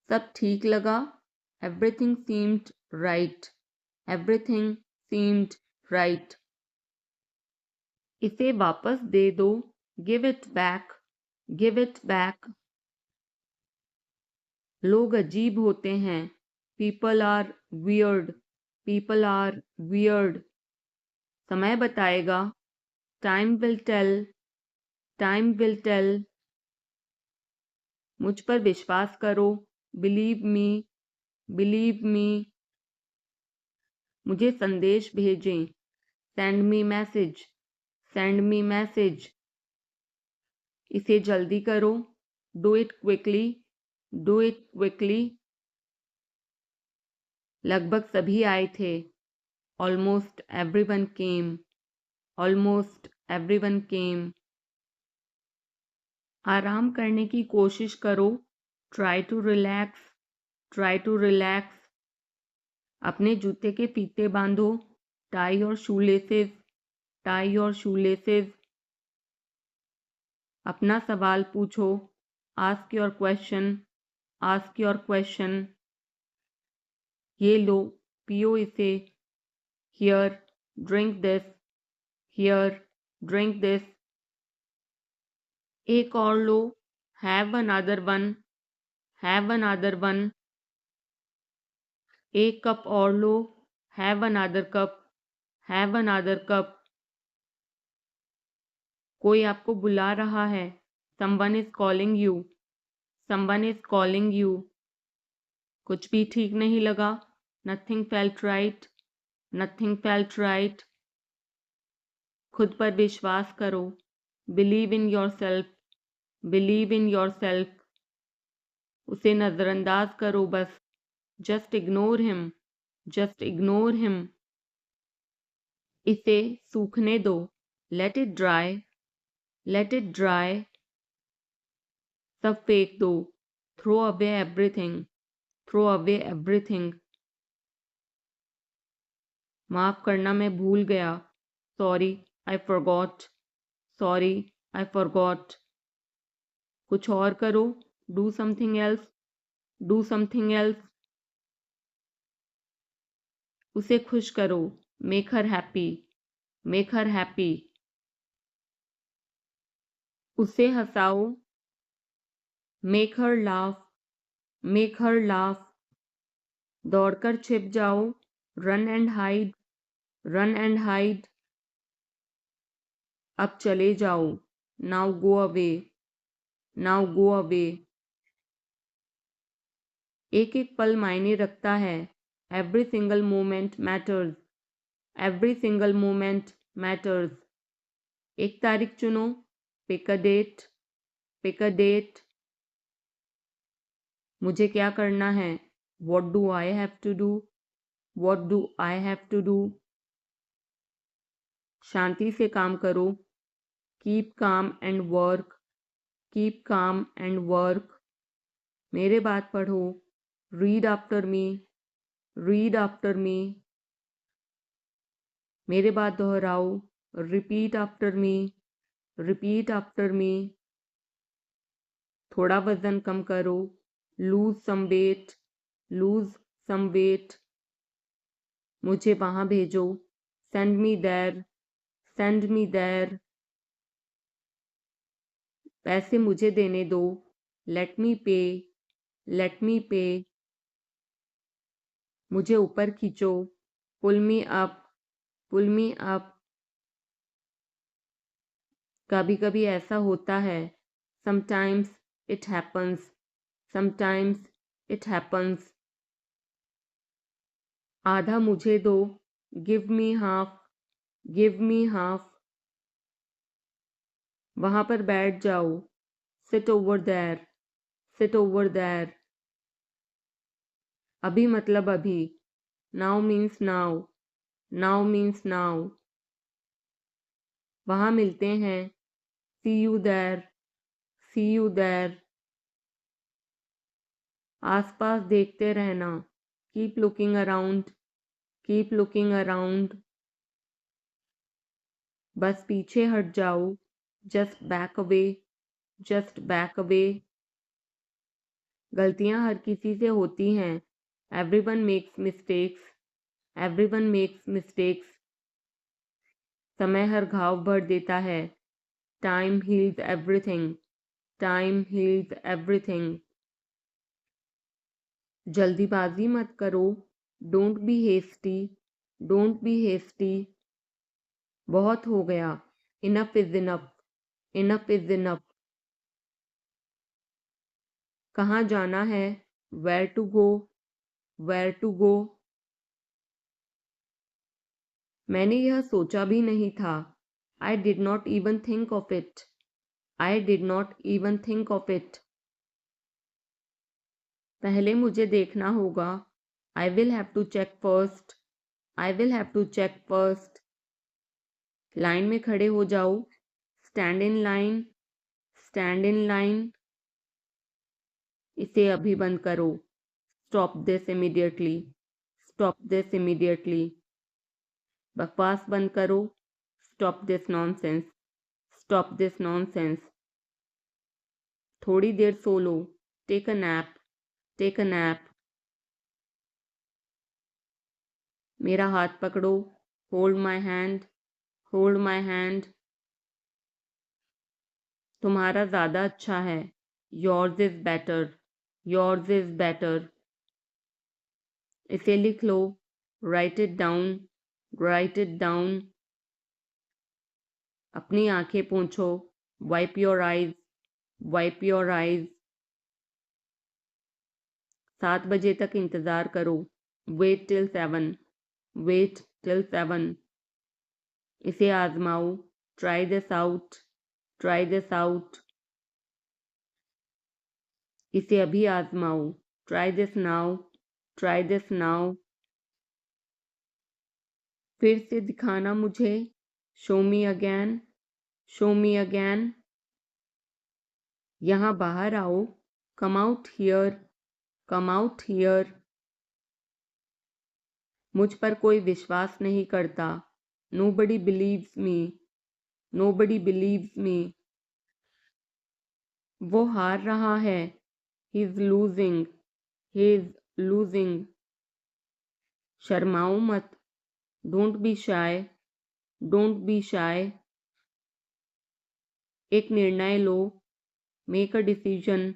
सब ठीक लगा. Everything seemed right. Everything seemed right. इसे वापस दे दो. Give it back. Give it back. लोग अजीब होते हैं. People are weird. People are weird. समय बताएगा. Time will tell. Time will tell. मुझ पर विश्वास करो. Believe me. Believe me. मुझे संदेश भेजें. Send me message. Send me message. इसे जल्दी करो. Do it quickly. Do it quickly. लगभग सभी आए थे. Almost everyone came. Almost everyone came. आराम करने की कोशिश करो. Try to relax. Try to relax. अपने जूते के फीते बांधो. Tie your shoelaces. Tie your shoelaces. अपना सवाल पूछो. Ask your question. Ask your question. ये लो, पियो इसे. Here, drink this. Here, drink this. एक और लो. Have another one. Have another one. एक कप और लो. Have another cup. Have another cup. कोई आपको बुला रहा है. Someone is calling you. Someone is calling you. कुछ भी ठीक नहीं लगा. Nothing felt right. Nothing felt right. खुद पर विश्वास करो. Believe in yourself. Believe in yourself. उसे नजरअंदाज करो बस. Just ignore him. Just ignore him. इसे सूखने दो. Let it dry. Let it dry. सब फेंक दो. Throw away everything. Throw away everything. माफ करना मैं भूल गया. Sorry, I forgot. Sorry, I forgot. कुछ और करो. Do something else. Do something else. उसे खुश करो. Make her happy. Make her happy. उसे हंसाओ. Make her laugh. Make her laugh. दौड़कर छिप जाओ. Run and hide. Run and hide. अब चले जाओ. Now go away. Now go away. एक एक पल मायने रखता है. Every single moment matters. Every single moment matters. एक तारीख चुनो. Pick a date. Pick a date. मुझे क्या करना है. What do I have to do? What do I have to do? शांति से काम करो. Keep calm and work. Keep calm and work. मेरे बात पढ़ो. Read after me. Read after me. मेरे बात दोहराओ. Repeat after me. Repeat after me. थोड़ा वजन कम करो. Lose some weight. Lose some weight. मुझे वहां भेजो. Send me there. Send me there. पैसे मुझे देने दो. Let me pay. Let me pay. मुझे ऊपर खींचो. Pull me up. Pull me up. कभी कभी ऐसा होता है. Sometimes it happens. Sometimes it happens. आधा मुझे दो. Give me half. Give me half. वहां पर बैठ जाओ. Sit over there. Sit over there. अभी मतलब अभी. Now means now. Now means now. वहां मिलते हैं. See you there. See you there. आसपास देखते रहना. Keep looking around. Keep looking around. बस पीछे हट जाओ. Just back away. Just back away. गलतियां हर किसी से होती हैं। Everyone makes mistakes, everyone makes mistakes. समय हर घाव भर देता है। Time heals everything, time heals everything. जल्दीबाजी मत करो, don't be hasty, don't be hasty. बहुत हो गया, enough is enough, enough is enough. कहाँ जाना है, where to go, where to go. मैंने यह सोचा भी नहीं था। I did not even think of it, I did not even think of it. पहले मुझे देखना होगा। I will have to check first, I will have to check first. Line में खड़े हो जाओ, stand in line, stand in line. इसे अभी बंद करो, stop this immediately, stop this immediately. बकवास बंद करो, stop this nonsense, stop this nonsense. थोड़ी देर सो लो, take a nap, take a nap. मेरा हाथ पकड़ो, hold my hand, hold my hand. तुम्हारा ज़्यादा अच्छा है, yours is better, yours is better. इसे लिख लो, write it down, write it down. अपनी आंखें पोंछो, wipe your eyes, wipe your eyes. 7 बजे तक इंतज़ार करो, वेट टिल 7, वेट टिल 7। इसे आजमाओ, try this out, try this out. इसे अभी आजमाओ, try this now, try this now. फिर से दिखाना मुझे, show me again, show me again. यहाँ बाहर आओ, come out here, come out here. मुझ पर कोई विश्वास नहीं करता, nobody believes me, nobody believes me. वो हार रहा है, he is losing, he is losing. शर्माओ मत, don't be shy, don't be shy. एक निर्णय लो, make a decision,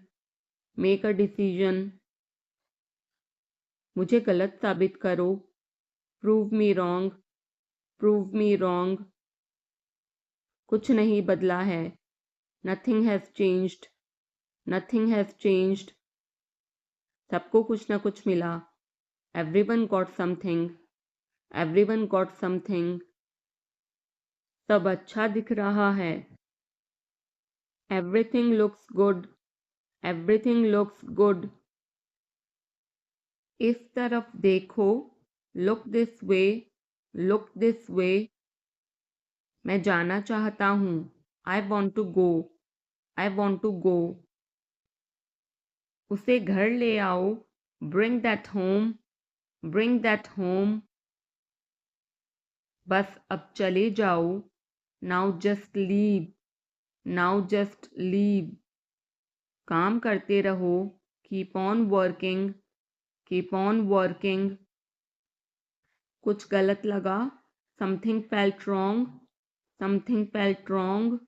make a decision. मुझे गलत साबित करो, prove me wrong, prove me wrong. कुछ नहीं बदला है, nothing has changed, nothing has changed. सबको कुछ ना कुछ मिला, everyone got something, everyone got something. सब अच्छा दिख रहा है, everything looks good, everything looks good. इस तरफ देखो, look this way, look this way. मैं जाना चाहता हूँ, I want to go, I want to गो। उसे घर ले आओ, bring that home, bring that home. बस अब चले जाओ, now just leave, now just leave. काम करते रहो, keep on working, keep on working. कुछ गलत लगा, something felt wrong, something felt wrong.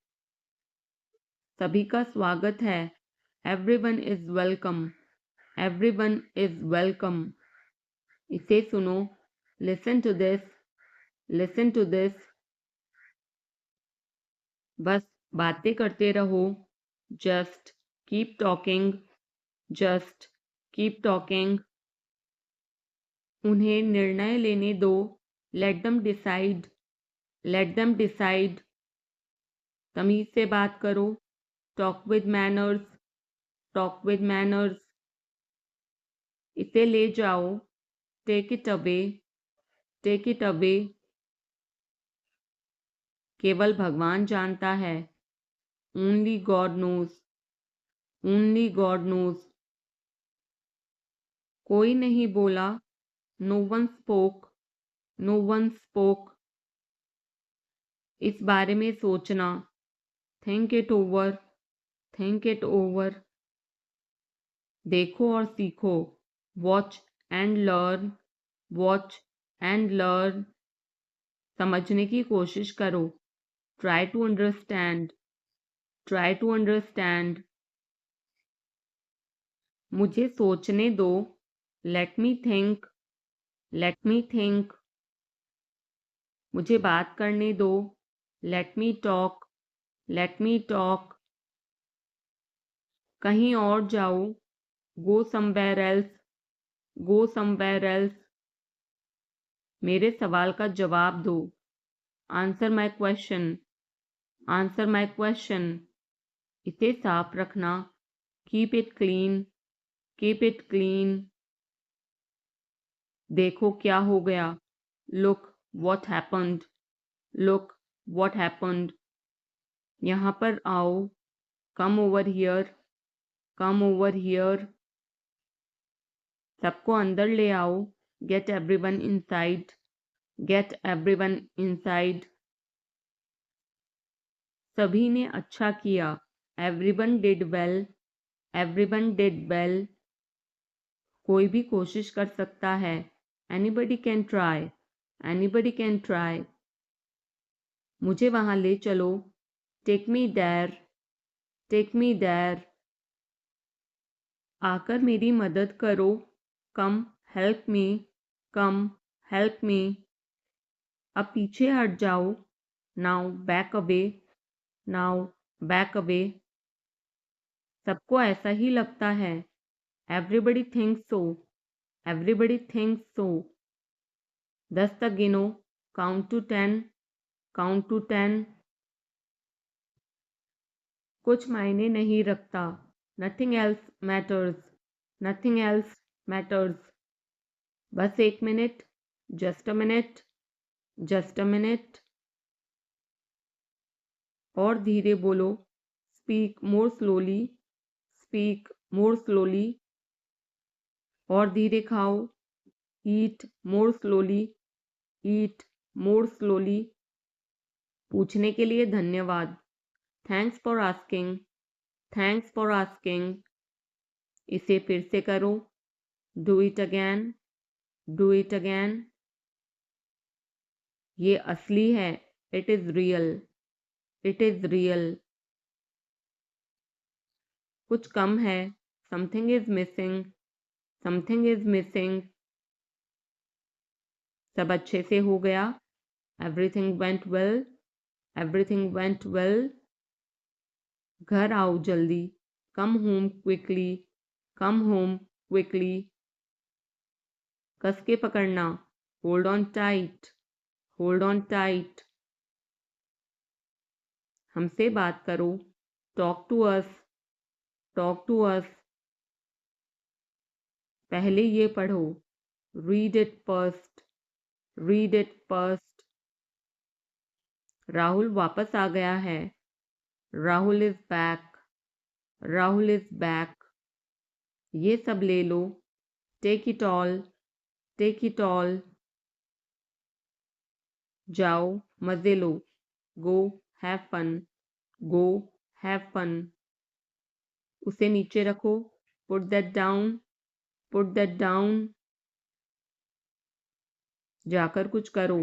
सभी का स्वागत है, everyone is welcome, everyone is welcome. इसे सुनो, listen to this, listen to this. बस बातें करते रहो, just keep talking, just keep talking. उन्हें निर्णय लेने दो, let them decide, let them decide. तमीज से बात करो, talk with manners, talk with manners. इसे ले जाओ, take it away, take it away. केवल भगवान जानता है, only God knows, only God knows. कोई नहीं बोला, no one spoke, no one spoke. इस बारे में सोचना, think it over, think it over. देखो और सीखो, watch and learn, watch and learn. समझने की कोशिश करो, try to understand, try to understand. मुझे सोचने दो, let me think, let me think. मुझे बात करने दो, let me talk, let me talk. कहीं और जाओ, go somewhere else, go somewhere else. मेरे सवाल का जवाब दो, answer my question, answer my question. इसे साफ रखना, keep it clean, keep it clean. देखो क्या हो गया, look what happened, look what happened. यहाँ पर आओ, come over here, come over here. सबको अंदर ले आओ, get everyone inside, get everyone inside. सभी ने अच्छा किया, everyone did well, everyone did well. कोई भी कोशिश कर सकता है, anybody can try, anybody can try. मुझे वहां ले चलो, take me there, take me there. आकर मेरी मदद करो, come help me, come help me. अब पीछे हट जाओ, now back away, now back away. सबको ऐसा ही लगता है, एवरीबडी थिंक्स सो, एवरीबडी थिंक्स सो। 10 तक गिनो, काउंट टू 10, काउंट टू 10। कुछ मायने नहीं रखता, nothing else matters, nothing else matters. बस 1 minute, just a minute, just a minute. और धीरे बोलो, speak more slowly, speak more slowly. और धीरे खाओ, eat more slowly, eat more slowly. पूछने के लिए धन्यवाद, thanks for asking, thanks for asking. इसे फिर से करो, do it again, do it again. ये असली है, it is real, it is real. कुछ कम है, something is missing, something is missing. सब अच्छे से हो गया, everything went well, everything went well. घर आओ जल्दी, come home quickly, come home quickly. कस के पकड़ना, hold on tight, hold on tight. हमसे बात करो, talk to us, talk to us. पहले ये पढ़ो, read it first, read it first. Rahul वापस आ गया है, Rahul is back, Rahul is back. ये सब ले लो, take it all, take it all. जाओ मजे लो, go have fun, go have fun. उसे नीचे रखो, put that down, put that down. जाकर कुछ करो,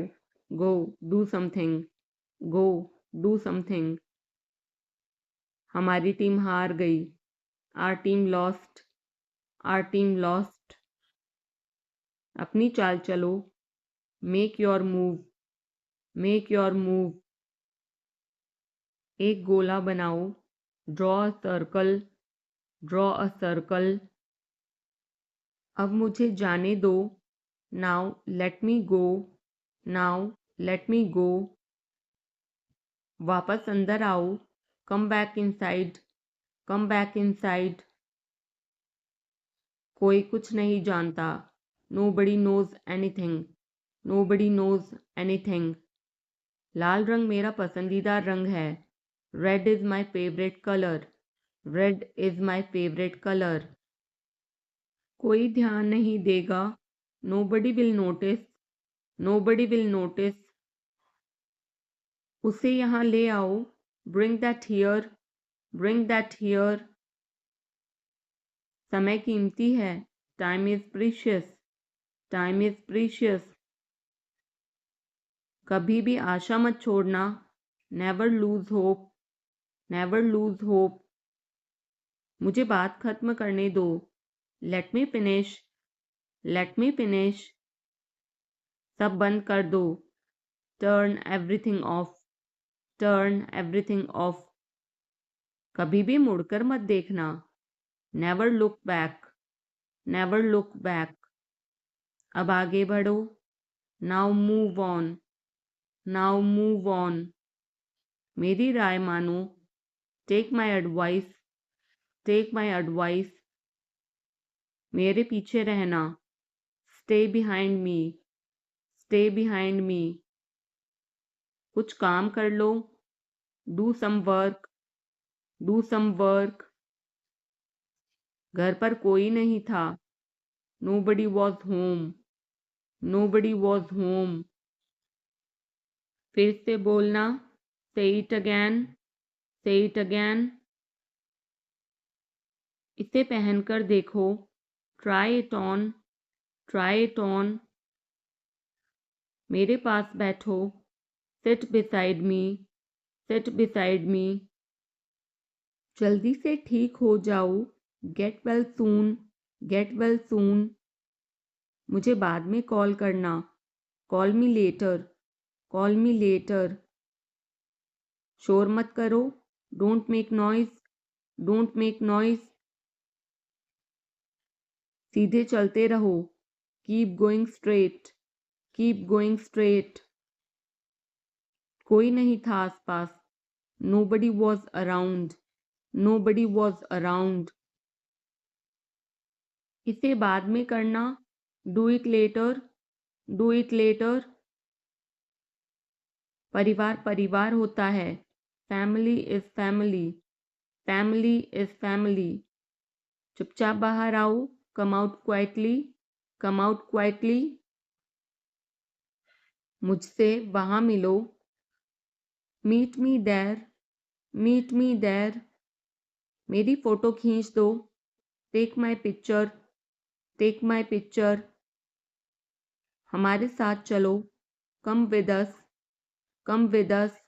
go do something, go do something. हमारी टीम हार गई, our team lost, our team lost. अपनी चाल चलो, make your move, make your move. एक गोला बनाओ, draw a circle, draw a circle. अब मुझे जाने दो, now let me go, now let me go. वापस अंदर आओ, come back inside, come back inside. कोई कुछ नहीं जानता, nobody knows anything, nobody knows anything. लाल रंग मेरा पसंदीदा रंग है, red is my favourite colour, red is my favourite colour. कोई ध्यान नहीं देगा, nobody will notice, nobody will notice. उसे यहाँ ले आओ, bring that here, bring that here. समय कीमती है, time is precious, time is precious. कभी भी आशा मत छोड़ना, never lose hope, never lose hope. मुझे बात खत्म करने दो, let me finish, let me finish. सब बंद कर दो, turn everything off, turn everything off. कभी भी मुड़कर मत देखना, never look back, never look back. अब आगे बढ़ो, now move on, now move on. मेरी राय मानो, take my advice, take my advice. मेरे पीछे रहना, stay behind me, stay behind me. कुछ काम कर लो, do some work, do some work. घर पर कोई नहीं था, nobody was home, nobody was home. फिर से बोलना, say it again, say it again. इसे पहनकर देखो, try it on, try it on. मेरे पास बैठो, sit beside me, sit beside me. जल्दी से ठीक हो जाओ, get well soon, get well soon. मुझे बाद में कॉल करना, call me later, call me later. शोर मत करो, don't make noise, don't make noise. सीधे चलते रहो, keep going straight, keep going straight. कोई नहीं था आसपास, nobody was around, nobody was around. इसे बाद में करना, do it later, do it later. परिवार परिवार होता है, family is family, family is family. चुपचाप बाहर आओ, come out quietly, come out quietly. मुझसे वहां मिलो, meet me there, meet me there. मेरी फोटो खींच दो, take my picture, take my picture. हमारे साथ चलो, come with us, come with us.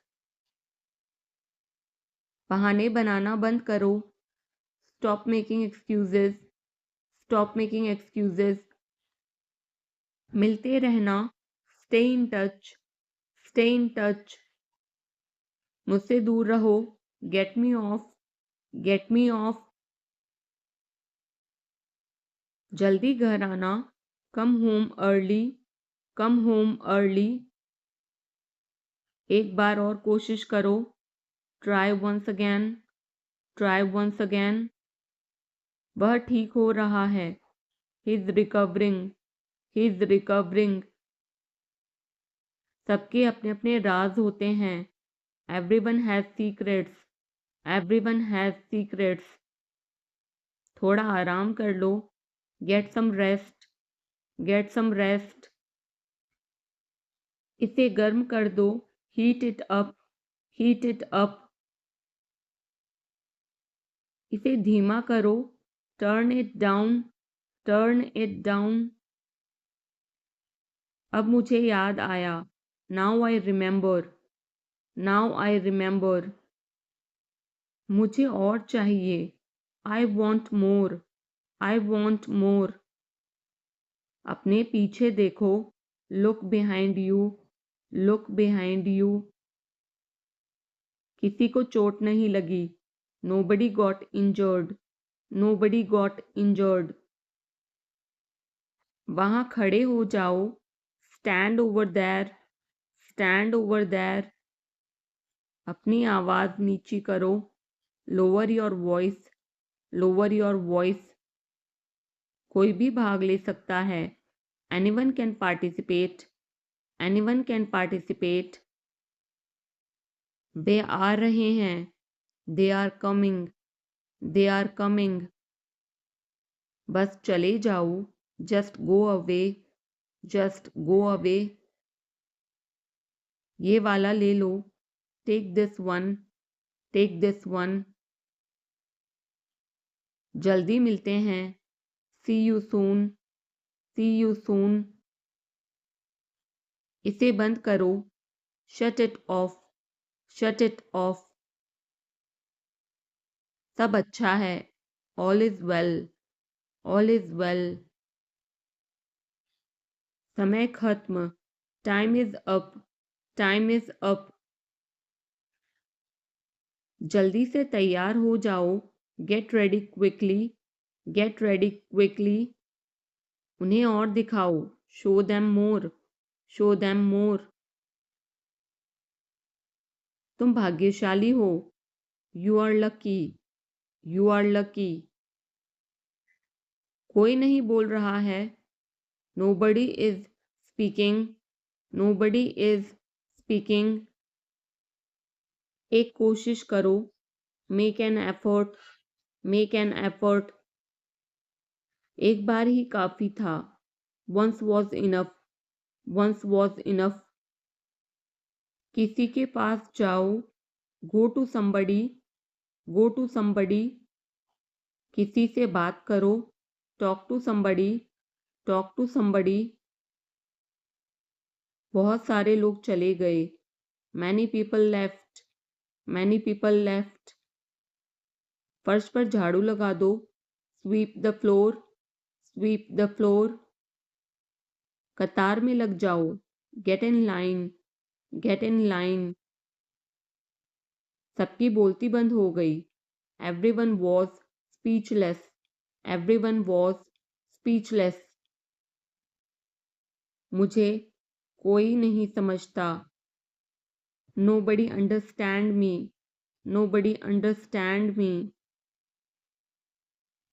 बहाने बनाना बंद करो, stop making excuses, stop making excuses. मिलते रहना, stay in touch, stay in touch. मुझसे दूर रहो, get me off, get me off. जल्दी घर आना, come home early, come home early. एक बार और कोशिश करो, try once again, try once again. वह ठीक हो रहा है, he is recovering, he is recovering. सबके अपने अपने राज होते हैं, everyone has secrets, everyone has secrets. थोड़ा आराम कर लो, get some rest, get some rest. इसे गर्म कर दो, heat it up, heat it up. इसे धीमा करो, turn it down, turn it down. अब मुझे याद आया, now I remember, now I remember. मुझे और चाहिए, I want more, I want more. अपने पीछे देखो, look behind you, look behind you. किसी को चोट नहीं लगी, nobody got injured, nobody got injured. वहां खड़े हो जाओ, stand over there, stand over there. अपनी आवाज नीची करो, lower your voice, lower your voice. कोई भी भाग ले सकता है, anyone can participate, anyone can participate. वे आ रहे हैं, they are coming, they are coming. बस चले जाओ, just go away, just go away. ये वाला ले लो, take this one, take this one. जल्दी मिलते हैं, see you soon, see you soon. इसे बंद करो, shut it off, shut it off. सब अच्छा है, all is well, all is well. समय खत्म, time is up, time is up. जल्दी से तैयार हो जाओ, get ready quickly, get ready quickly. उन्हें और दिखाओ, show them more, show them more. तुम भाग्यशाली हो, you are lucky, you are lucky. कोई नहीं बोल रहा है, nobody is speaking, nobody is speaking. एक कोशिश करो, make an effort, make an effort. एक बार ही काफी था, once was enough, once was enough. किसी के पास जाओ, go to somebody, go to somebody. किसी से बात करो, talk to somebody, talk to somebody. बहुत सारे लोग चले गए, many people left, many people left. फर्श पर झाड़ू लगा दो, sweep the floor, sweep the floor. कतार में लग जाओ, get in line, get in line. सबकी बोलती बंद हो गई, everyone was speechless, everyone was speechless. मुझे कोई नहीं समझता, nobody understand me, nobody understand me.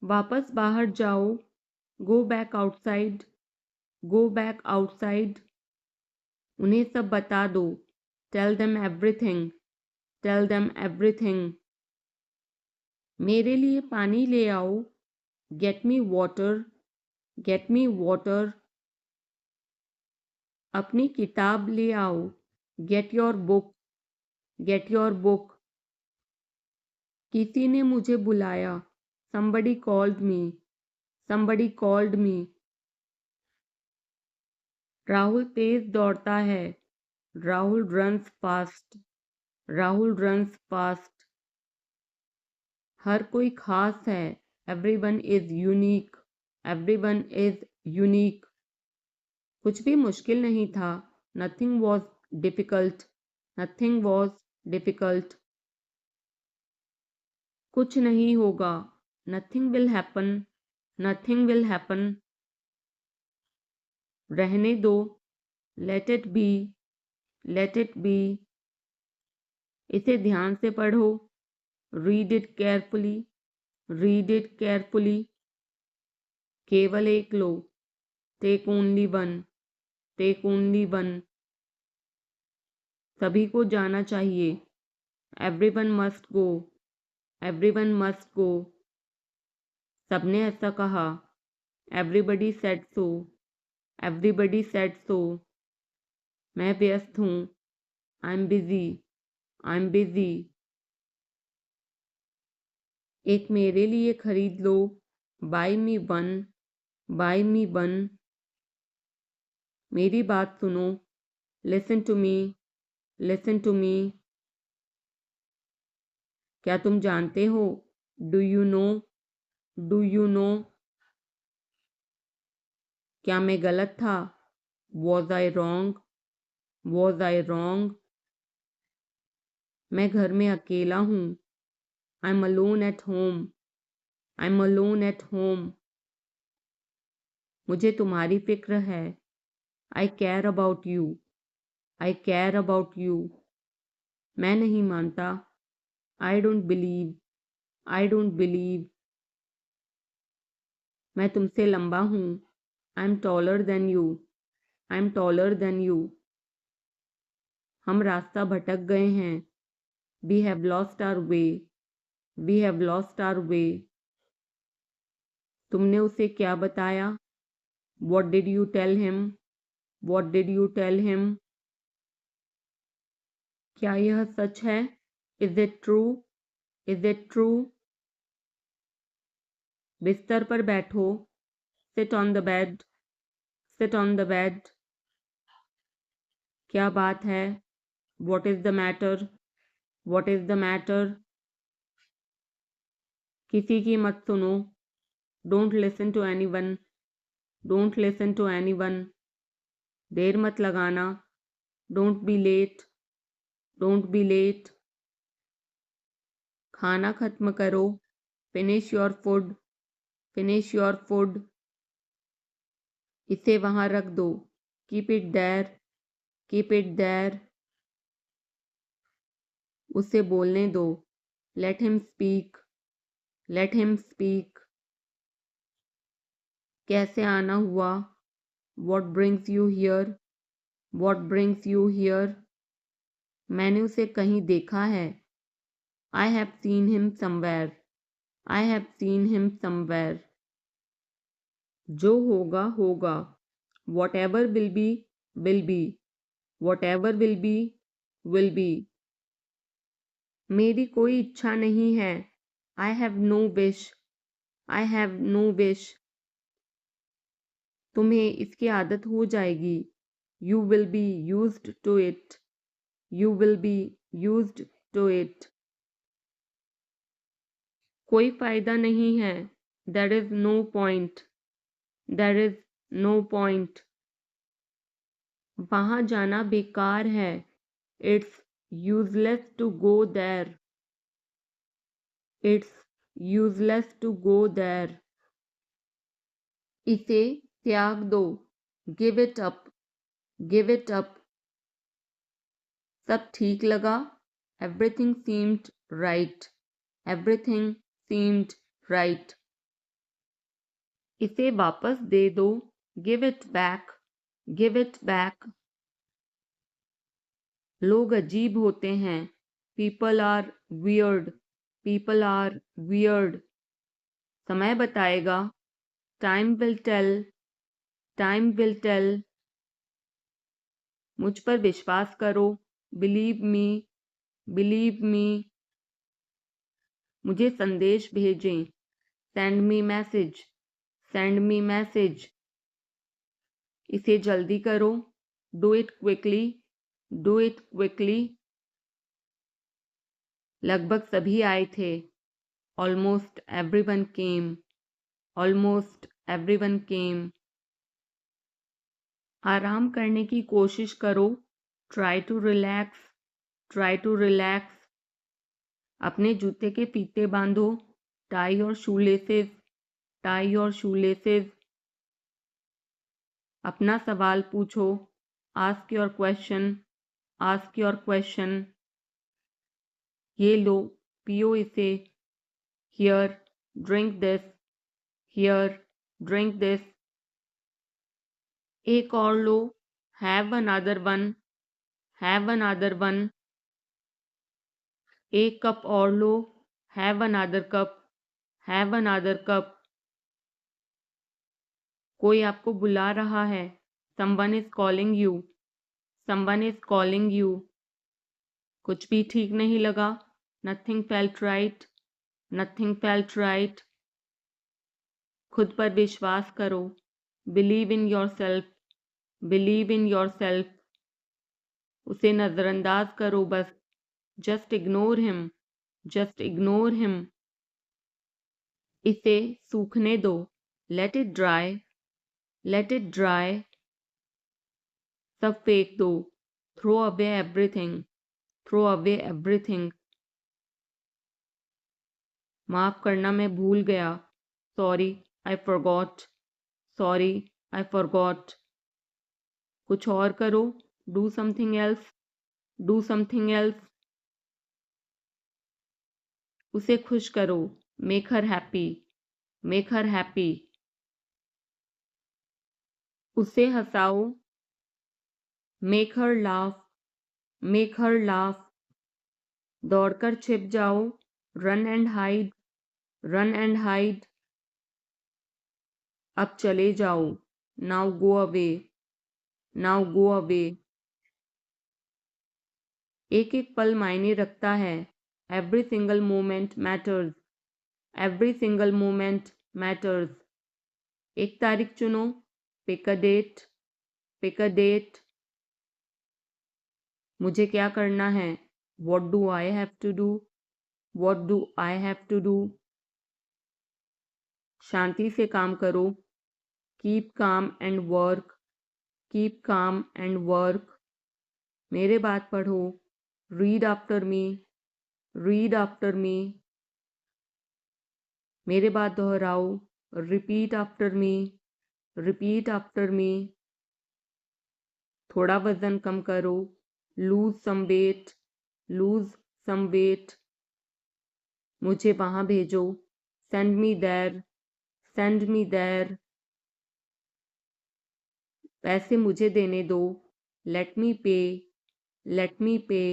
वापस बाहर जाओ, go back outside, go back outside. उन्हें सब बता दो, tell them everything, tell them everything. मेरे लिए पानी ले आओ, get me water, get me water. अपनी किताब ले आओ, get your book, get your book. किसी ने मुझे बुलाया, somebody called me, somebody called me. Rahul तेज दौड़ता है, Rahul runs fast, Rahul runs fast. हर कोई खास है, everyone is unique, everyone is unique. कुछ भी मुश्किल नहीं था, nothing was difficult, nothing was difficult. कुछ नहीं होगा, nothing will happen, nothing will happen. रहने दो, let it be, let it be. इसे ध्यान से पढ़ो, read it carefully, read it carefully. केवल एक लो, take only one, take only one. सभी को जाना चाहिए, everyone must go, everyone must go. सबने ऐसा कहा, everybody said so, everybody said so. मैं व्यस्त हूँ, I'm busy, I'm busy. एक मेरे लिए खरीद लो, buy me one, buy me one. मेरी बात सुनो, listen to me, listen to me. क्या तुम जानते हो, do you know, do you know. क्या मैं गलत था, was I wrong, was I wrong. मैं घर में अकेला हूँ, I'm alone at home, I'm alone at home. मुझे तुम्हारी फिक्र है, I care about you, I care about you. मैं नहीं मानता, I don't believe, I don't believe. मैं तुमसे लंबा हूँ, I'm taller than you, I'm taller than you. हम रास्ता भटक गए हैं, we have lost our way, we have lost our way. तुमने उसे क्या बताया, what did you tell him, what did you tell him. क्या यह सच है, is it true, is it true. बिस्तर पर बैठो, Sit on the bed. Sit on the bed. क्या बात है? What is the matter? What is the matter? किसी की मत सुनो. Don't listen to anyone. Don't listen to anyone. देर मत लगाना. Don't be late. Don't be late. खाना खत्म करो. Finish your food. Finish your food. इसे वहां रख दो. Keep it there. Keep it there. उसे बोलने दो. Let him speak. Let him speak. कैसे आना हुआ? What brings you here? What brings you here? मैंने उसे कहीं देखा है. I have seen him somewhere. I have seen him somewhere. जो होगा होगा. Whatever will be will be. Whatever will be will be. मेरी कोई इच्छा नहीं है. I have no wish. I have no wish. तुम्हें इसकी आदत हो जाएगी. You will be used to it. You will be used to it. कोई फायदा नहीं है. There is no point. There is no point. वहाँ जाना बेकार है. It's useless to go there. It's useless to go there. इसे त्याग दो. Give it up. Give it up. सब ठीक लगा. Everything seemed right. Everything seemed right. इसे वापस दे दो. Give it back. Give it back. लोग अजीब होते हैं. People are weird. People are weird. समय बताएगा. Time will tell. Time will tell. मुझ पर विश्वास करो. Believe me. Believe me. मुझे संदेश भेजें. Send me message. Send me message. इसे जल्दी करो. Do it quickly. Do it quickly. लगभग सभी आए थे. Almost everyone came. Almost everyone came. आराम करने की कोशिश करो. Try to relax. Try to relax. अपने जूते के फीते बांधो. Tie your shoelaces. Tie your shoelaces. अपना सवाल पूछो. Ask your question. Ask your question. ये लो. पियो इसे. Here, drink this. Here, drink this. एक और लो. Have another one. Have another one. एक कप और लो. Have another cup. Have another cup. कोई आपको बुला रहा है. Someone is calling you. Someone is calling you. कुछ भी ठीक नहीं लगा. Nothing felt right. Nothing felt right. खुद पर विश्वास करो. Believe in yourself. Believe in yourself. उसे नजरअंदाज करो बस. Just ignore him. Just ignore him. इसे सूखने दो. Let it dry. Let it dry. सब फेंक दो. Throw away everything. Throw away everything. माफ करना मैं भूल गया. Sorry, I forgot. Sorry, I forgot. कुछ और करो. Do something else. Do something else. उसे खुश करो. Make her happy. Make her happy. उसे हंसाओ. Make her laugh. Make her laugh. दौड़कर छिप जाओ. Run and hide. Run and hide. अब चले जाओ. Now go away. Now go away. एक एक पल मायने रखता है. Every single moment matters. Every single moment matters. एक तारीख चुनो, pick a date, pick a date. मुझे क्या करना है, what do I have to do, what do I have to do. शांति से काम करो, keep calm and work, keep calm and work. मेरे बात पढ़ो, read after me, read after me. मेरे बात दोहराओ, repeat after me, repeat after me. थोड़ा वजन कम करो, lose some weight, lose some weight. मुझे वहां भेजो, send me there, send me there. पैसे मुझे देने दो, लेट मी पे, लेट मी पे।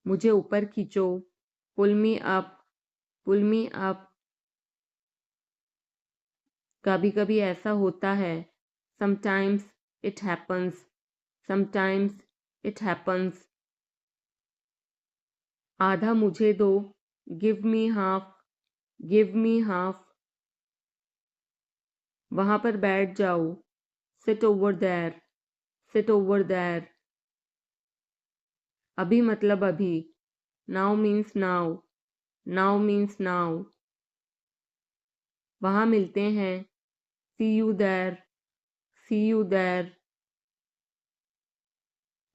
मुझे ऊपर खींचो, पुल मी अप, पुल मी अप। कभी कभी ऐसा होता है, sometimes it happens, sometimes it happens. आधा मुझे दो, give me half, give me half. वहां पर बैठ जाओ, sit over there, sit over there. अभी मतलब अभी, now means now, now means now. वहां मिलते हैं, see you there, see you there.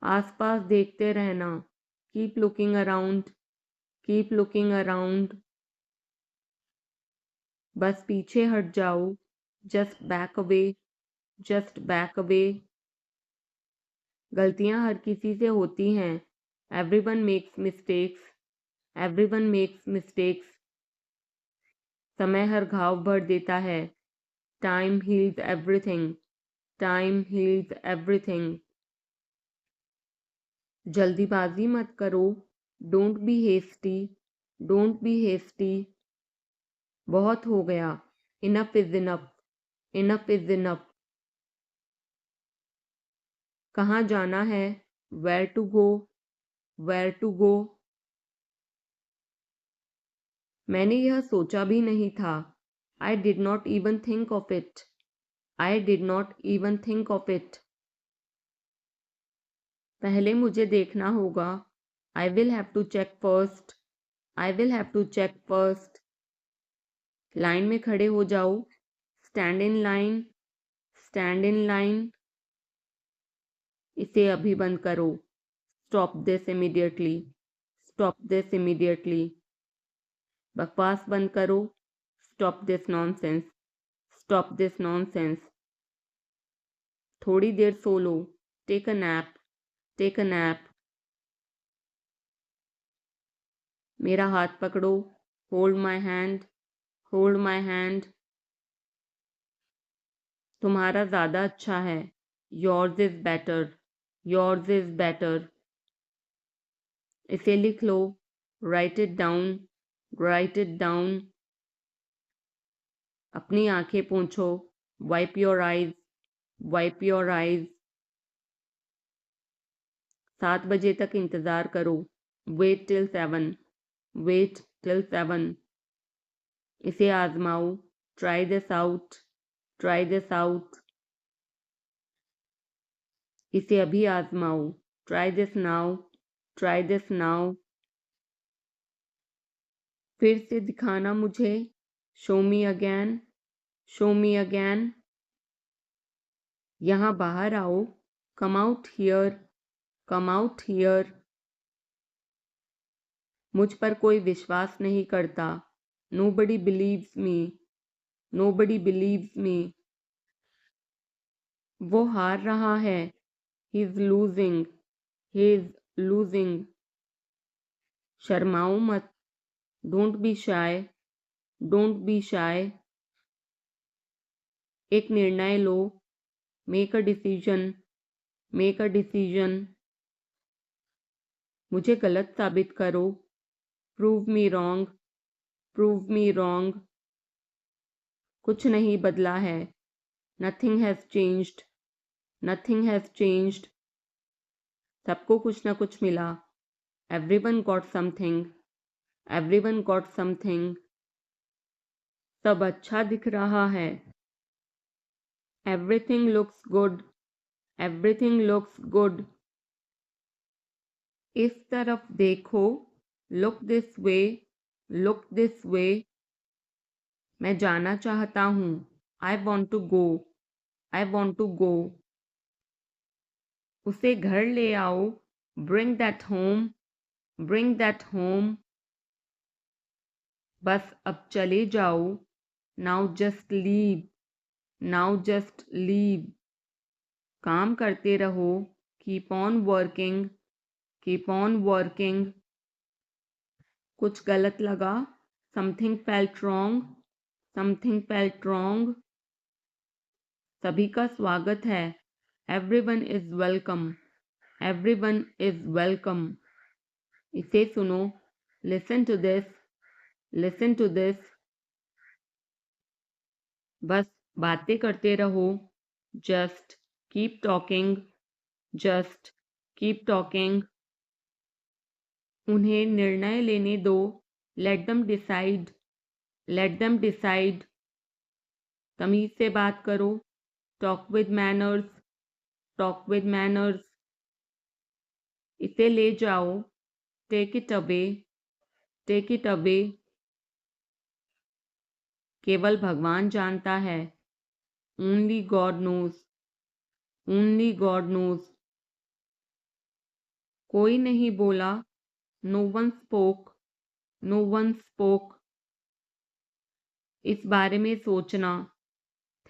आसपास देखते रहना, keep looking around, keep looking around. बस पीछे हट जाओ, just back away, just back away. गलतियां हर किसी से होती हैं, everyone makes mistakes, everyone makes mistakes. समय हर घाव भर देता है, time heals everything, time heals everything. जल्दीबाजी मत करो, don't be hasty, don't be hasty. बहुत हो गया, enough is enough, enough is enough. कहाँ जाना है, where to go, where to go. मैंने यह सोचा भी नहीं था, I did not even think of it, I did not even think of it. पहले मुझे देखना होगा, I will have to check first, I will have to check first. Line में खड़े हो जाओ, stand in line, stand in line. इसे अभी बंद करो, stop this immediately, stop this immediately. बकवास बंद करो, stop this nonsense, stop this nonsense. थोड़ी देर सो लो, take a nap, take a nap. मेरा हाथ पकड़ो, hold my hand, hold my hand. तुम्हारा ज़्यादा अच्छा है, yours is better, yours is better. इसे लिख लो, write it down, write it down. अपनी आंखें पोंछो, wipe your eyes, wipe your eyes. 7 बजे तक इंतज़ार करो, वेट टिल 7, वेट टिल 7। इसे आजमाओ, try this out, try this out. इसे अभी आजमाओ, try this now, try this now. फिर से दिखाना मुझे, show me again, show me again. यहाँ बाहर आओ, come out here, come out here. मुझ पर कोई विश्वास नहीं करता, nobody believes me, nobody believes me. वो हार रहा है, he is losing, he is losing. शर्माओ मत, don't be shy, don't be shy. एक निर्णय लो, make a decision, make a decision. मुझे गलत साबित करो, prove me wrong, prove me wrong. कुछ नहीं बदला है, nothing has changed, nothing has changed. सबको कुछ न कुछ मिला, everyone got something, everyone got something. सब अच्छा दिख रहा है। Everything looks good. Everything looks good. इस तरफ देखो। Look this way. Look this way. मैं जाना चाहता हूँ। I want to go. I want to गो। उसे घर ले आओ। Bring that home. Bring that home. बस अब चले जाओ। Now just leave. Now just leave. काम करते रहो। Keep on working. Keep on working. कुछ गलत लगा। Something felt wrong. Something felt wrong. सभी का स्वागत है। Everyone is welcome. Everyone is welcome. इसे सुनो। Listen to this. Listen to this. बस बातें करते रहो। Just keep talking. Just keep talking. उन्हें निर्णय लेने दो। Let them decide. Let them decide. तमीज से बात करो। Talk with manners. Talk with manners. इसे ले जाओ। Take it away. Take it away. केवल भगवान जानता है। Only God knows. Only God knows. कोई नहीं बोला। No one spoke. No one spoke. इस बारे में सोचना।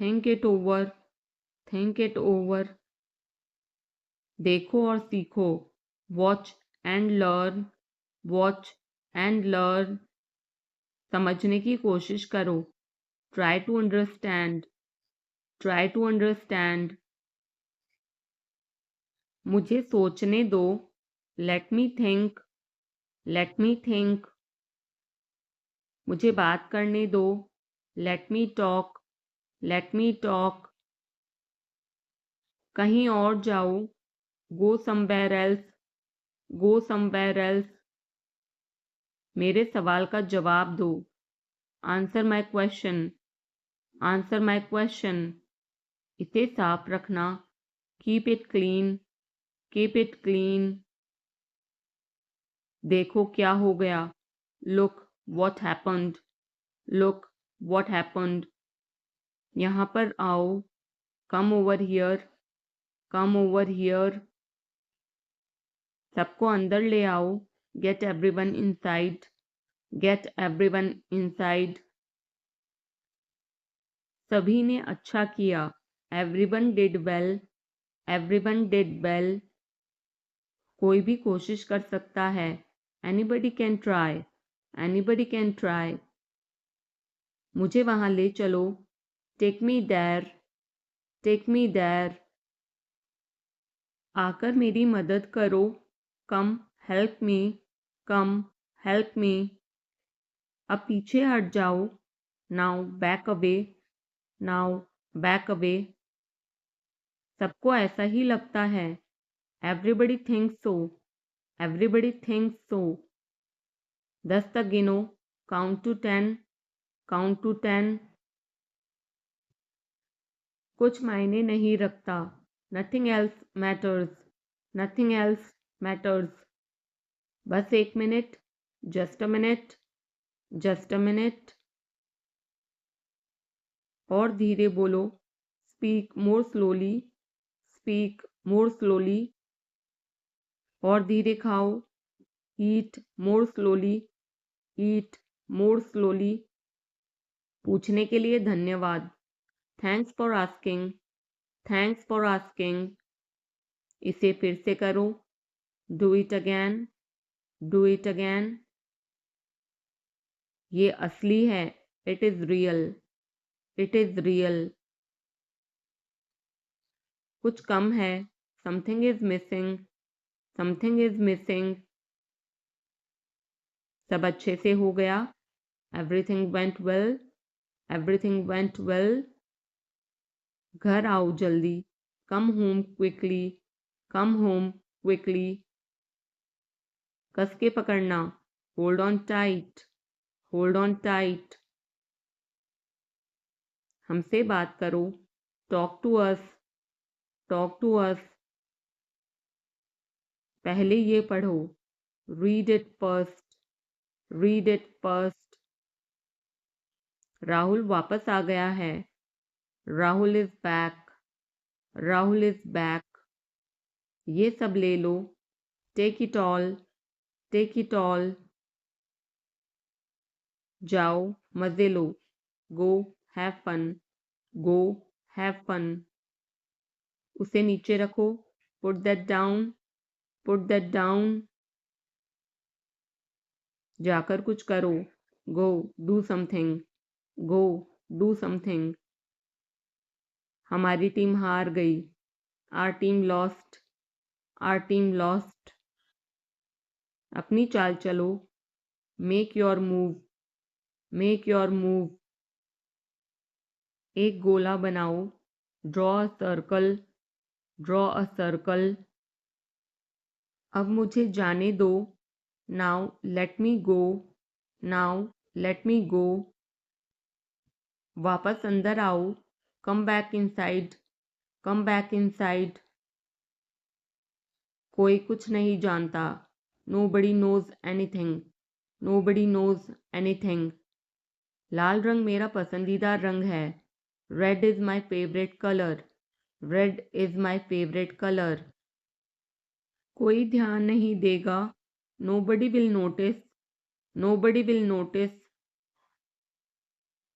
Think it over. Think it over. देखो और सीखो। Watch and learn. Watch and learn. समझने की कोशिश करो। Try to understand. Try to understand. मुझे सोचने दो। Let me think. Let me think. मुझे बात करने दो। Let me talk. Let me talk. कहीं और जाओ। Go somewhere else. Go somewhere else. मेरे सवाल का जवाब दो। Answer my question. Answer my question. इसे साफ रखना। Keep it clean. Keep it clean. देखो क्या हो गया। Look what happened. Look what happened. यहाँ पर आओ। Come over here. Come over here. सबको अंदर ले आओ। Get everyone inside. Get everyone inside. सभी ने अच्छा किया। Everyone did well. Everyone did well. कोई भी कोशिश कर सकता है। Anybody can try. Anybody can try. मुझे वहां ले चलो। Take me there. Take me there. आकर मेरी मदद करो। Come help me. Come help me. अब पीछे हट जाओ। Now back away. Now back away. सबको ऐसा ही लगता है। एवरीबडी थिंक्स सो। Everybody thinks so. 10 तक गिनो। Count to 10। Count to 10। कुछ मायने नहीं रखता। Nothing else matters. Nothing else matters. बस एक मिनट। Just a minute. Just a minute. और धीरे बोलो। Speak more slowly. Speak more slowly. और धीरे खाओ। Eat more slowly. Eat more slowly. पूछने के लिए धन्यवाद। Thanks for asking. Thanks for asking. इसे फिर से करो। Do it again. Do it again. ये असली है। It is real. It is real. कुछ कम है। Something is missing. Something is missing. सब अच्छे से हो गया। Everything went well. Everything went well. घर आओ जल्दी। Come home quickly. Come home quickly. कस के पकड़ना। Hold on tight. Hold on tight. हमसे बात करो, talk to us, talk to us. पहले ये पढ़ो, read it first, read it first. Rahul वापस आ गया है, Rahul is back, Rahul is back. ये सब ले लो, take it all, take it all. जाओ, मजे लो, go have fun, go have fun. उसे नीचे रखो, put that down, put that down. जाकर कुछ करो, go do something, go do something. हमारी टीम हार गई, our team lost, our team lost. अपनी चाल चलो, make your move, make your move. एक गोला बनाओ, draw a circle, draw a circle. अब मुझे जाने दो, now let me go, now let me go. वापस अंदर आओ, come back inside, come back inside. कोई कुछ नहीं जानता, nobody knows anything, nobody knows anything. लाल रंग मेरा पसंदीदा रंग है, red is my favourite colour, red is my favourite colour. कोई ध्यान नहीं देगा, nobody will notice, nobody will notice.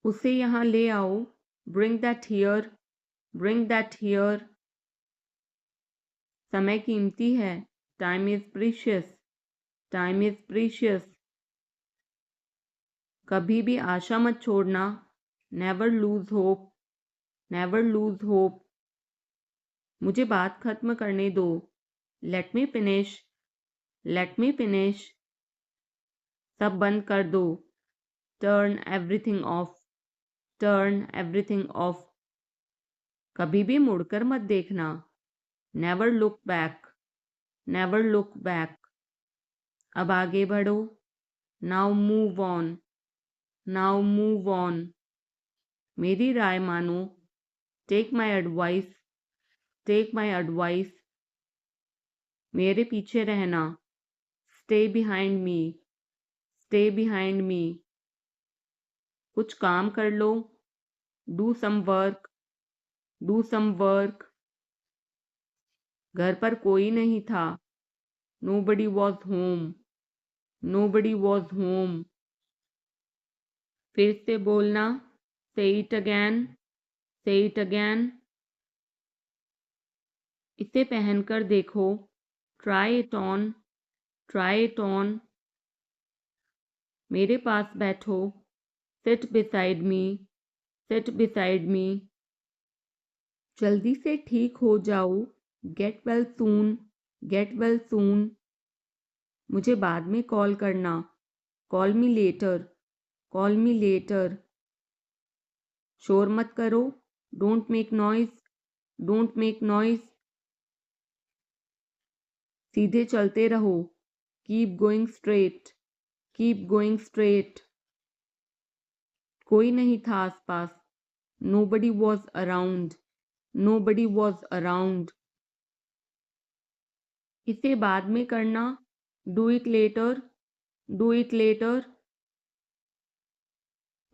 उसे यहाँ ले आओ, bring that here, bring that here. समय कीमती है, time is precious, time is precious. कभी भी आशा मत छोड़ना, never lose hope, never lose hope. मुझे बात खत्म करने दो, let me finish, let me finish. सब बंद कर दो, turn everything off, turn everything off. कभी भी मुड़कर मत देखना, never look back, never look back. अब आगे बढ़ो, now move on, now move on. मेरी राय मानो, take my advice, take my advice. मेरे पीछे रहना, stay behind me, stay behind me. कुछ काम कर लो, do some work, do some work. घर पर कोई नहीं था, nobody was home, nobody was home. फिर से बोलना, say it again, say it again. इसे पहनकर देखो, try it on, try it on. मेरे पास बैठो, sit beside me, sit beside me. जल्दी से ठीक हो जाओ, get well soon, get well soon. मुझे बाद में कॉल करना, call me later, call me later. शोर मत करो, don't make noise, don't make noise. सीधे चलते रहो, keep going straight, keep going straight. कोई नहीं था आसपास, nobody was around, nobody was around. इसे बाद में करना, do it later, do it later.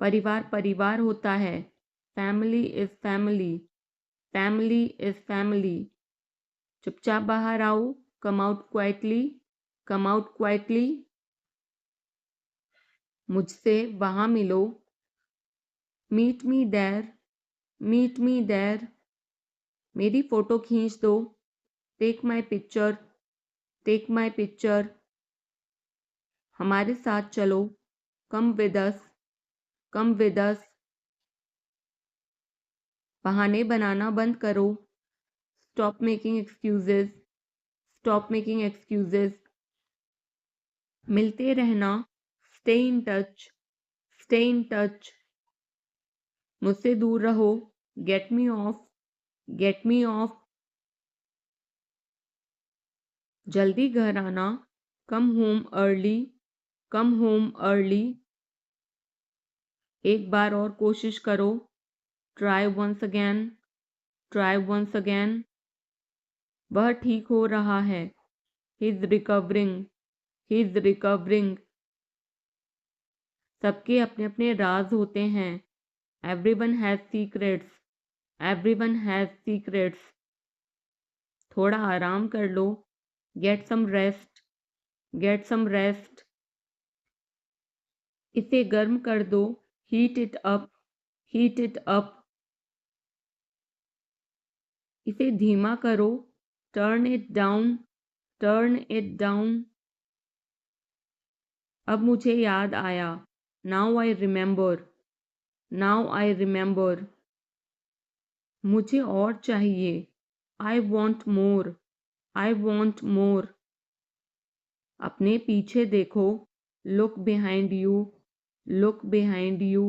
परिवार परिवार होता है, family is family, family is family. चुपचाप बाहर आओ, come out quietly, come out quietly. मुझसे वहां मिलो, meet me there, meet me there. मेरी फोटो खींच दो, take my picture, take my picture. हमारे साथ चलो, come with us, come with us. बहाने बनाना बंद करो, stop making excuses, stop making excuses. मिलते रहना, stay in touch, stay in touch. मुझसे दूर रहो, get me off, get me off. जल्दी घर आना, come home early, come home early. एक बार और कोशिश करो, try once again, try once again. वह ठीक हो रहा है। He is recovering, he is recovering. सबके अपने अपने राज होते हैं। Everyone has secrets, everyone has secrets. थोड़ा आराम कर लो। Get some rest, get some rest. इसे गर्म कर दो। Heat it up, heat it up. इसे धीमा करो। Turn it down, turn it down. अब मुझे याद आया। Now I remember, now I remember. मुझे और चाहिए। I want more, I want more. अपने पीछे देखो। Look behind you, look behind you.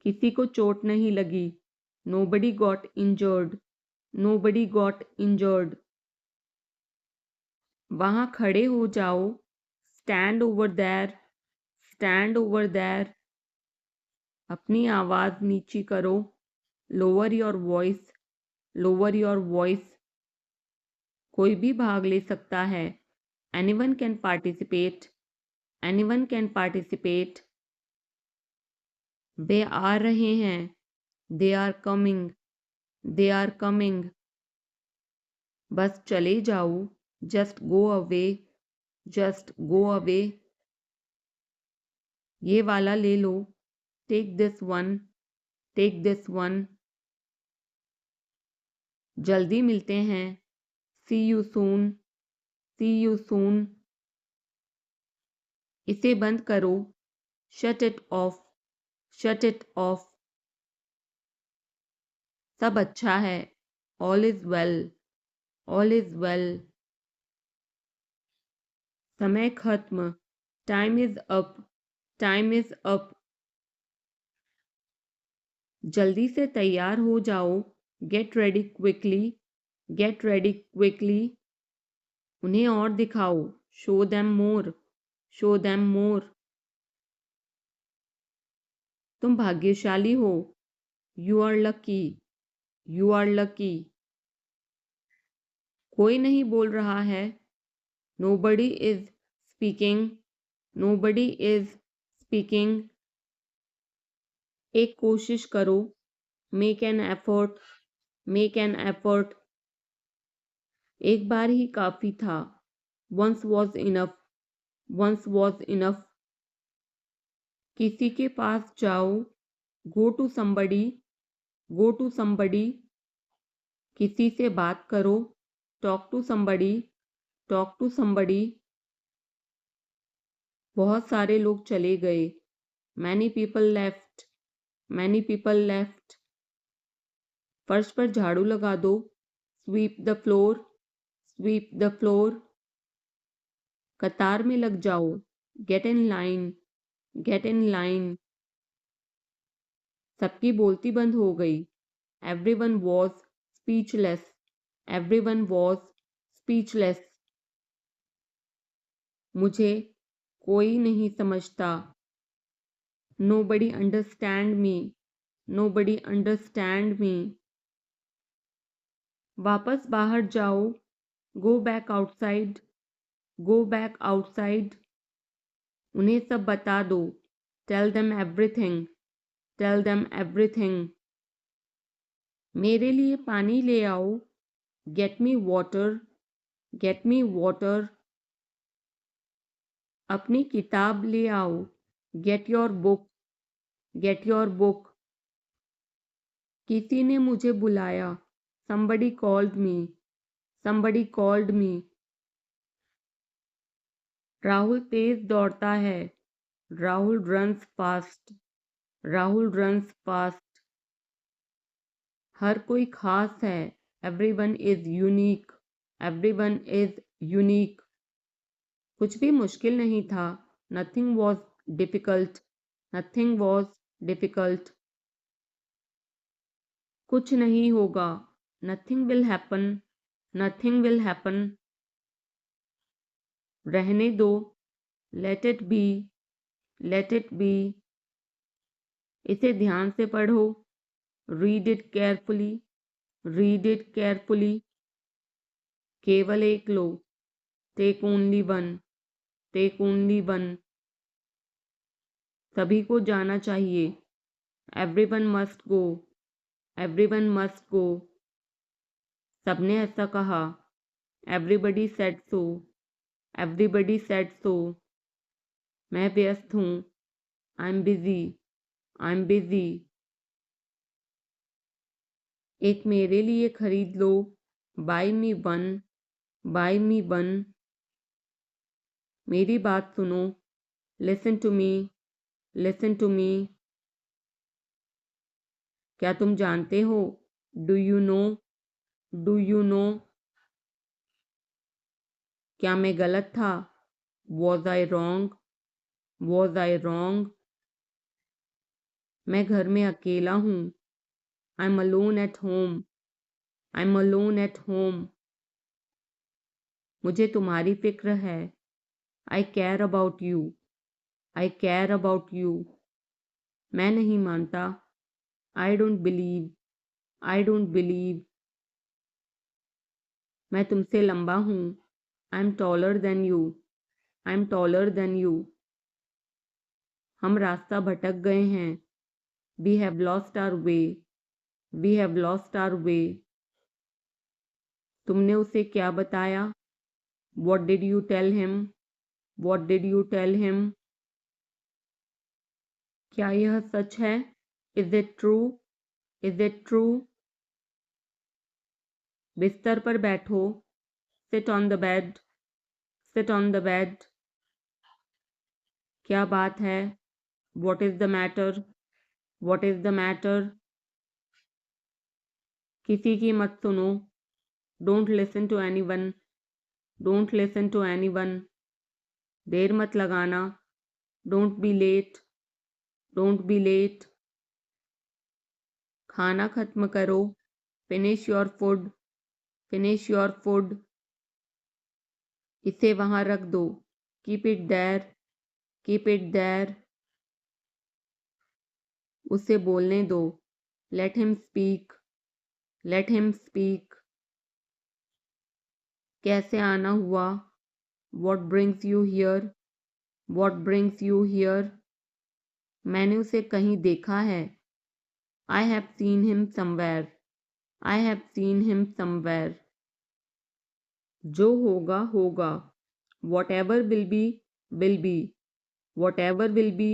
किसी को चोट नहीं लगी। Nobody got injured, nobody got injured. वहां खड़े हो जाओ। Stand over there, stand over there. अपनी आवाज नीची करो। Lower your voice, lower your voice. कोई भी भाग ले सकता है। Anyone can participate, anyone can participate. वे आ रहे हैं। They are coming, they are coming. बस चले जाओ। Just go away, just go away. ये वाला ले लो। Take this one, take this one. जल्दी मिलते हैं। See you soon, see you soon. इसे बंद करो। Shut it off, shut it off. सब अच्छा है। All is well, all is well. समय खत्म। Time is up, time is up. जल्दी से तैयार हो जाओ। Get ready quickly, get ready quickly. उन्हें और दिखाओ। Show them more, show them more. तुम भाग्यशाली हो। You are lucky, you are lucky. कोई नहीं बोल रहा है। Nobody is speaking, nobody is speaking. एक कोशिश करो। Make an effort, make an effort. एक बार ही काफी था। Once was enough, once was enough. किसी के पास जाओ। Go to somebody, go to somebody. किसी से बात करो। Talk to somebody, talk to somebody. बहुत सारे लोग चले गए। Many people left, many people left. फर्श पर झाड़ू लगा दो। Sweep the floor, sweep the floor. कतार में लग जाओ। Get in line, get in line. सबकी बोलती बंद हो गई। Everyone was speechless, everyone was speechless. मुझे कोई नहीं समझता। Nobody understand me, nobody understand me. वापस बाहर जाओ। Go back outside, go back outside. उन्हें सब बता दो। Tell them everything, tell them everything. मेरे लिए पानी ले आओ। Get me water, get me water. अपनी किताब ले आओ। Get your book, get your book. किसी ने मुझे बुलाया। somebody called me, somebody called me। Rahul तेज दौड़ता है। Rahul runs fast, Rahul runs fast. हर कोई खास है। Everyone is unique, everyone is unique. कुछ भी मुश्किल नहीं था। Nothing was difficult, nothing was difficult. कुछ नहीं होगा। Nothing will happen, nothing will happen. रहने दो। Let it be, let it be. इसे ध्यान से पढ़ो। Read it carefully, read it carefully. केवल एक लो। Take only one, take only one. सभी को जाना चाहिए। Everyone must go, everyone must go. सबने ऐसा कहा। Everybody said so, everybody said so. मैं व्यस्त हूँ। I am busy, I am busy. एक मेरे लिए खरीद लो। Buy me one, buy me one. मेरी बात सुनो। Listen to me, listen to me. क्या तुम जानते हो? Do you know, do you know. क्या मैं गलत था? Was I wrong, was I wrong. मैं घर में अकेला हूँ। I am alone at home, I am alone at home. मुझे तुम्हारी फिक्र है। I care about you, I care about you. मैं नहीं मानता। I don't believe, I don't believe. मैं तुमसे लंबा हूँ। I am taller than you, I am taller than you. हम रास्ता भटक गए हैं। We have lost our way, we have lost our way. तुमने उसे क्या बताया? What did you tell him, what did you tell him. क्या यह सच है? Is it true, is it true. बिस्तर पर बैठो। Sit on the bed, sit on the bed. क्या बात है? What is the matter, what is the matter. किसी की मत सुनो। Don't listen to anyone, don't listen to anyone. देर मत लगाना। Don't be late, don't be late. खाना खत्म करो। Finish your food, finish your food. इसे वहां रख दो। Keep it there, keep it there. उसे बोलने दो। Let him speak, let him speak. कैसे आना हुआ? What brings you here, what brings you here. मैंने उसे कहीं देखा है। I have seen him somewhere, I have seen him somewhere. जो होगा होगा। Whatever will be, will be, whatever will be,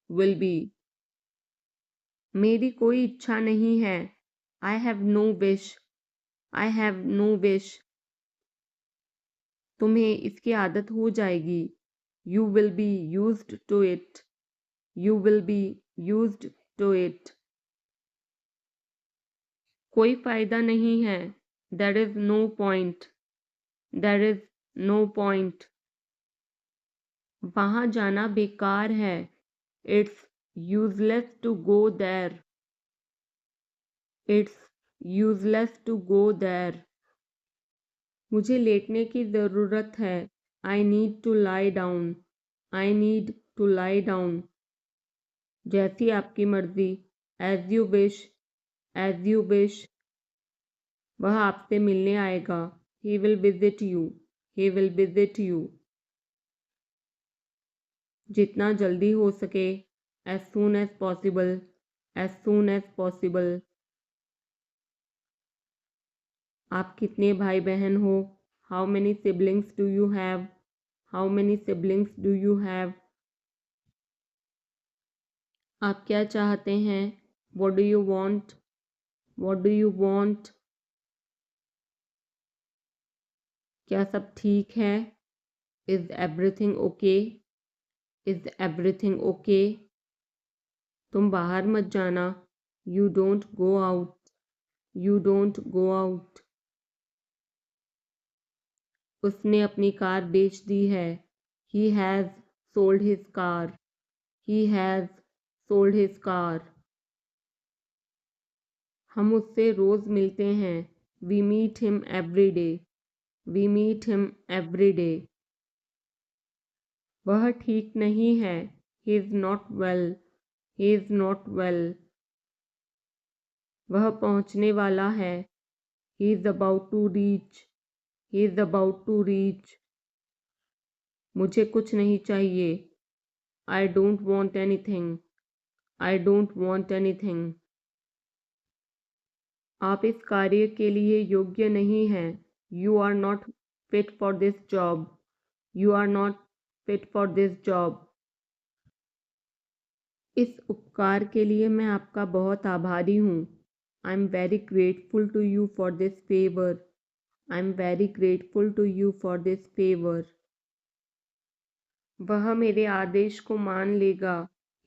will be. मेरी कोई इच्छा नहीं है। I have no wish, I have no wish. तुम्हें इसकी आदत हो जाएगी। You will be used to it, you will be used to it. कोई फायदा नहीं है। There is no point, there is no point. वहां जाना बेकार है। It's useless to go there, it's useless to go there. मुझे लेटने की ज़रूरत है। I need to lie down, I need to lie down. जैसी आपकी मर्जी। As you wish, as you wish. वह आपसे मिलने आएगा। He will visit you, he will visit you. जितना जल्दी हो सके। As soon as possible, as soon as possible. आप कितने भाई बहन हो? How many siblings do you have, how many siblings do you have. आप क्या चाहते हैं? What do you want, what do you want. क्या सब ठीक है? Is everything okay, is everything okay. तुम बाहर मत जाना। You don't go out, you don't go out. उसने अपनी कार बेच दी है। He has sold his car, he has sold his car. हम उससे रोज़ मिलते हैं। We meet him every day, we meet him every day. वह ठीक नहीं है। He is not well, he is not well, वह पहुंचने वाला है, he is about to reach, he is about to reach, मुझे कुछ नहीं चाहिए, I don't want anything, I don't want anything, आप इस कार्य के लिए योग्य नहीं हैं, you are not fit for this job, you are not fit for this job, इस उपकार के लिए मैं आपका बहुत आभारी हूँ, I am very grateful to you for this favour, I am very grateful to you for this favour, वह मेरे आदेश को मान लेगा,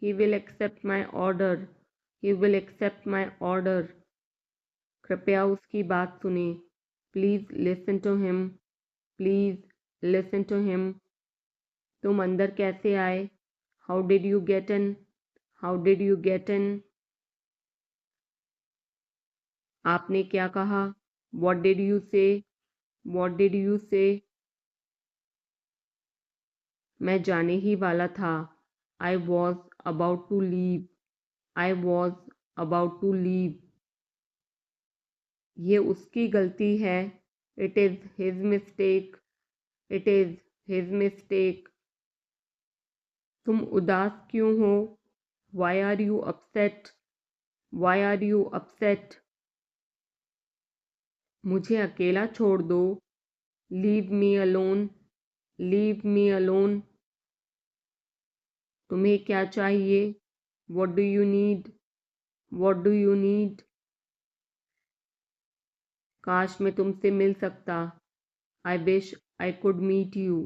he will accept my order, he will accept my order, कृपया उसकी बात सुने, please listen to him, please listen to him, तुम अंदर कैसे आए, how did you get in, how did you get in, आपने क्या कहा, वॉट डिड यू से, वॉट डिड यू से, मैं जाने ही वाला था, I was about to leave, I was about to leave, ये उसकी गलती है, it is his mistake, it is his mistake, तुम उदास क्यों हो, why are you upset, why are you upset, मुझे अकेला छोड़ दो, leave me alone, leave me alone, तुम्हें क्या चाहिए, what do you need, what do you need, काश मैं तुमसे मिल सकता, आई wish I could meet you,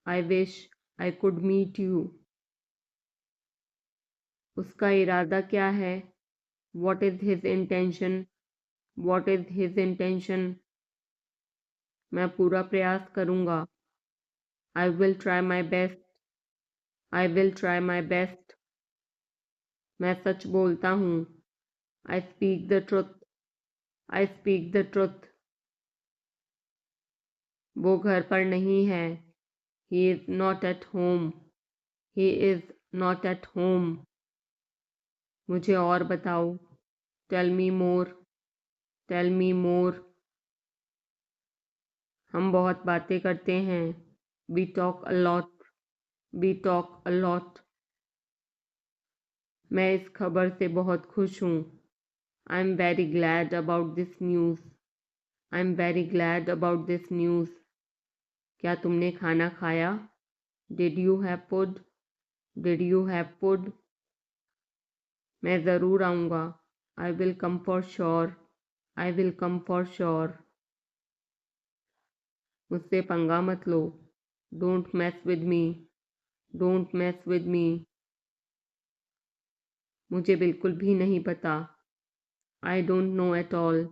I wish I could meet you, उसका इरादा क्या है, what is his intention, what is his intention, मैं पूरा प्रयास करूँगा, I will try my best, I will try my best, मैं सच बोलता हूँ, I speak the truth, I speak the truth, वो घर पर नहीं है, he is not at home, he is not at home, मुझे और बताओ, टेल मी मोर, टेल मी मोर, हम बहुत बातें करते हैं, we talk a lot, we talk a lot, मैं इस खबर से बहुत खुश हूँ, I am very glad about this news, I am very glad about this news, क्या तुमने खाना खाया, did you have food, did you have food, मैं ज़रूर आऊँगा, I will come for sure, I will come for sure, मुझसे पंगा मत लो, don't mess with me, don't mess with मी, मुझे बिल्कुल भी नहीं पता, I don't know at all,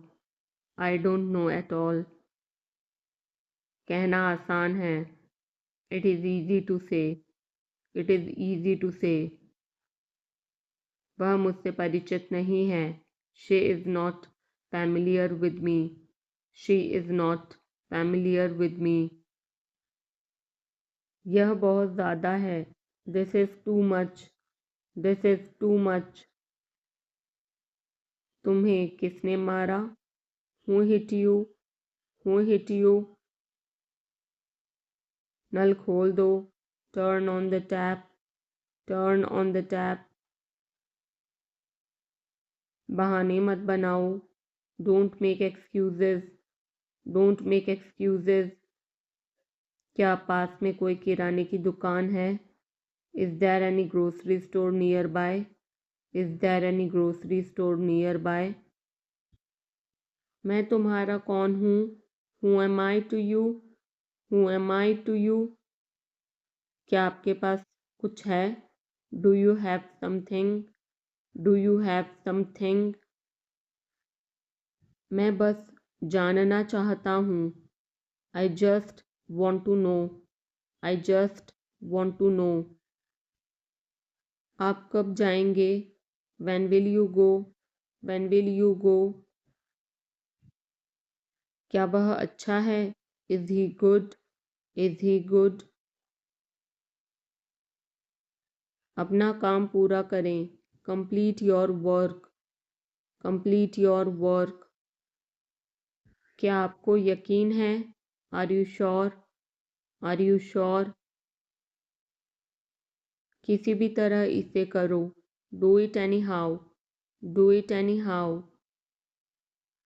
I don't know at all, कहना आसान है, it is easy to say, it is easy to say, वह मुझसे परिचित नहीं है, she is not familiar with me, she is not familiar with me, यह बहुत ज़्यादा है, this is too much, this is too much, तुम्हें किसने मारा, who hit you, who hit you, नल खोल दो, turn on the tap, turn on the tap, बहाने मत बनाओ, don't make excuses, don't make excuses, क्या पास में कोई किराने की दुकान है, is there any grocery store nearby, is there any grocery store nearby, मैं तुम्हारा कौन हूँ, who am I to you, who am I to you, क्या आपके पास कुछ है, do you have something, do you have something, मैं बस जानना चाहता हूँ, आई just want to know, I just want to know, आप कब जाएंगे, when will you go, when will you go, क्या वह अच्छा है, is he good, is he good, अपना काम पूरा करें, complete your work, complete your work. क्या आपको यकीन है? Are you sure, are you sure. किसी भी तरह इसे करो, do it anyhow, do it any how.